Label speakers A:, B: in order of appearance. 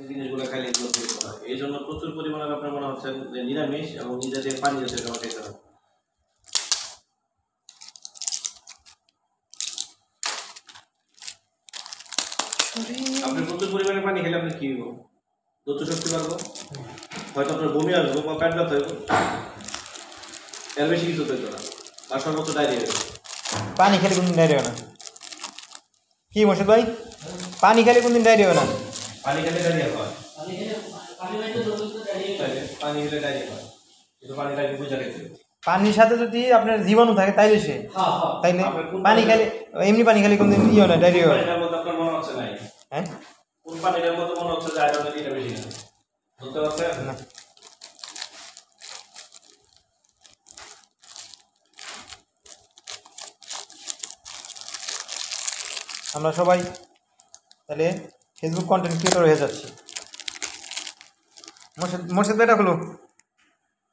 A: এই জিনিসগুলো খাইলে এগুলো তৈরি করা হয়। এই জন্য প্রচুর পরিমাণে আপনার মনে হচ্ছে যে নিরামিষ এবং এই জাতীয় পানি জাতীয় খাবার খেতে হবে। আপনি প্রচুর পরিমাণে পানি খেলে আপনি কি হইব? দ্রুত শক্তি পারবো, হয়তো আপনার বমি আসবো বা পেট ব্যথা হইব, এর বেশি কিছু তৈরি না, বা সর্বোচ্চ ডায়রিয়া হইব।
B: পানি খেলে কোনদিন ডায়রিয়া হয় না কি মোর্শেদ ভাই? পানি খেলে কোনদিন ডায়রিয়া হয় না?
A: পানি খেলে ডায়রিয়া হয়, পানি খেলে ডায়রিয়া হয়, কিন্তু পানিটা আগে বুঝা খেতে হবে।
B: পানির সাথে যদি আপনার জীবাণু থাকে তাইলে সে তাইলে পানি খেলে এমনি পানি খেলে কোনদিন ইয়ে হয় না ডায়রিয়া হয়?
A: পানিটার মধ্যে আপনার মনে হচ্ছে নাই,
B: হ্যাঁ
A: কোন পানিটার মধ্যে মনে হচ্ছে যে আয়রনের এটা বেশি না, বুঝতে পারছেন?
B: না আমরা সবাই তাহলে ফেসবুক কন্টেন্ট ক্রিয়েটর হয়ে যাচ্ছি। মোর্শেদ ভাইটা খুলো।